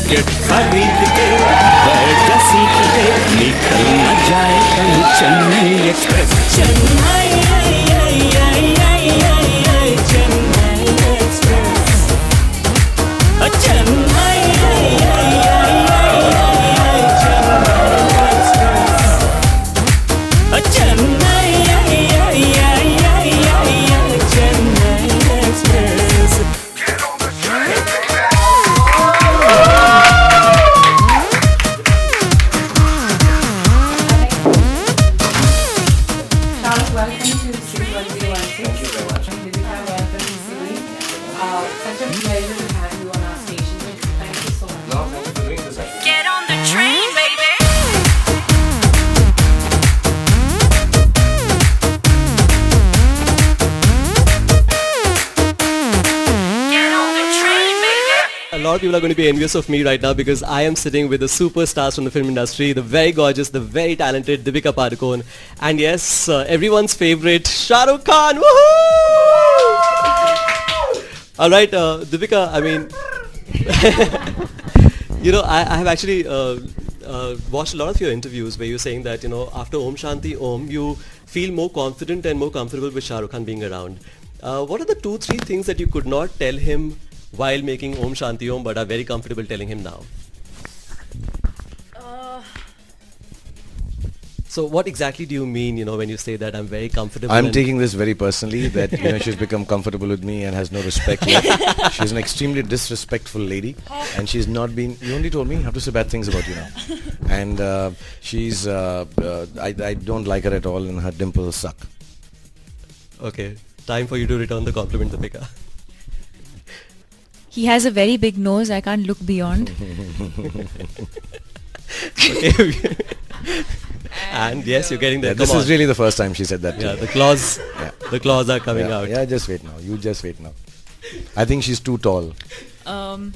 Ticket खरीद के बैठ जा सीट पे, निकल न जाए कहीं Chennai express. Chennai Chennai express, Chennai Welcome to City 1016. Thank you very much. Deepika, welcome to City. Such a pleasure to have you on our station. Thank you so much. No, thank you for doing this. Actually. Get on the train, baby. Get on the train, baby. A lot of people are going to be envious of me right now because I am sitting with the superstars from the film industry, the very gorgeous, the very talented Deepika Padukone, and yes, everyone's favorite Shah Rukh Khan. Woohoo! All right, Deepika, I mean, I have actually watched a lot of your interviews where you're saying that, after Om Shanti Om, you feel more confident and more comfortable with Shah Rukh Khan being around. What are the 2-3 things that you could not tell him while making Om Shanti Om but are very comfortable telling him now? So what exactly do you mean, when you say that I'm very comfortable? I'm taking this very personally that she's become comfortable with me and has no respect left. She's an extremely disrespectful lady, and she's not been. You only told me I have to say bad things about you now, and she's. I don't like her at all, and her dimples suck. Okay, time for you to return the compliment, Deepika. He has a very big nose. I can't look beyond. Okay. And yes, you're getting there. This Come is on. really the first time she said that. Yeah, to me. the claws are coming out. Yeah, just wait now. You just wait now. I think she's too tall. I'm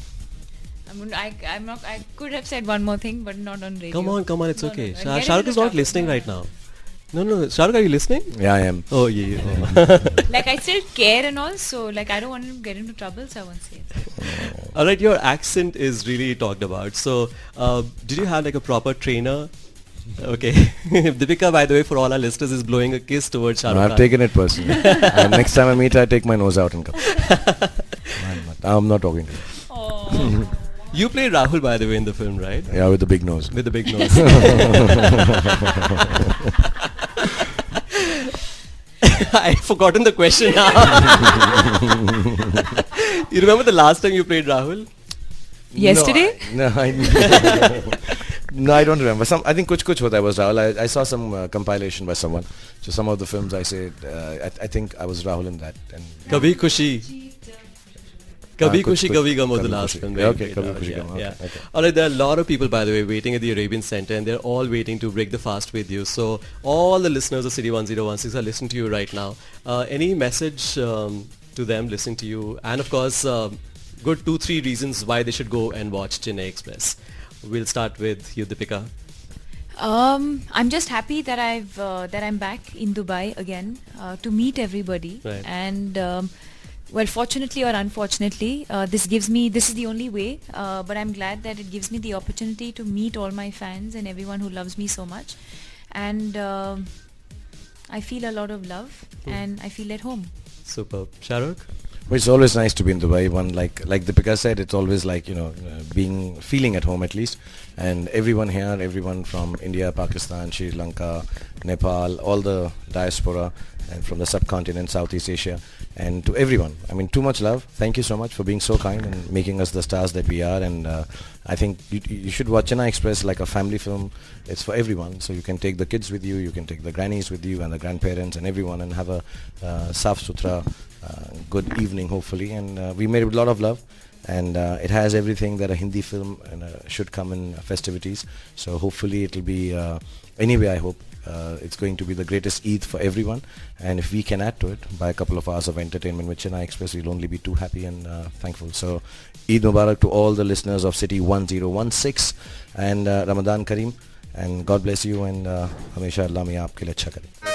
not. I could have said one more thing, but not on radio. Come on, it's No, okay. no, no. Shah Rukh is not listening right now. No, Shah Rukh, are you listening? Yeah, I am. Oh, yeah. Like I still care and all, so like I don't want to get into trouble, so I won't say it. All right, your accent is really talked about. So, did you have like a proper trainer? Okay. Deepika, by the way, for all our listeners, is blowing a kiss towards Shah No, Rukh I've Khan. taken it personally. And next time I meet her, I take my nose out and come. I'm not talking to her. Oh. You played Rahul, by the way, in the film, right? Yeah, with the big nose. With the big nose. I've forgotten the question now. You remember the last time you played Rahul? Yesterday? No, no, I don't remember. I think Kuch Kuch Hota was Rahul. I saw some compilation by someone. So some of the films I said, I think I was Rahul in that. And Kabhi Khushi. Kabhi Khushi Kabhi Gum was the Kabhi last Khushi. film. Yeah, where okay, you played Kabhi Rahul, Khushi yeah, Gum, okay, yeah. okay. Alright, there are a lot of people, by the way, waiting at the Arabian Center, and they're all waiting to break the fast with you. So all the listeners of City 1016 are listening to you right now. Any message to them listening to you? And of course, good 2-3 reasons why they should go and watch Chennai Express. We'll start with you, Deepika. I'm just happy that I'm back in Dubai again to meet everybody. Right. And well, fortunately or unfortunately, this is the only way. But I'm glad that it gives me the opportunity to meet all my fans and everyone who loves me so much. And I feel a lot of love and I feel at home. Superb. Shah Rukh? Well, it's always nice to be in Dubai. One like Deepika said, it's always like feeling at home at least. And everyone here, everyone from India, Pakistan, Sri Lanka, Nepal, all the diaspora, and from the subcontinent, Southeast Asia, and to everyone. I mean, too much love. Thank you so much for being so kind and making us the stars that we are. And I think you should watch Chennai Express like a family film. It's for everyone. So you can take the kids with you, you can take the grannies with you, and the grandparents and everyone, and have a Saaf Suthra, good evening, hopefully. And we made it with a lot of love. And it has everything that a Hindi film should come in festivities. So hopefully it'll be, anyway I hope, it's going to be the greatest Eid for everyone. And if we can add to it by a couple of hours of entertainment with Chennai Express, we'll only be too happy and thankful. So Eid Mubarak to all the listeners of City 1016 and Ramadan Kareem. And God bless you and Hamesha Allah Miyan aapke liye अच्छा करे.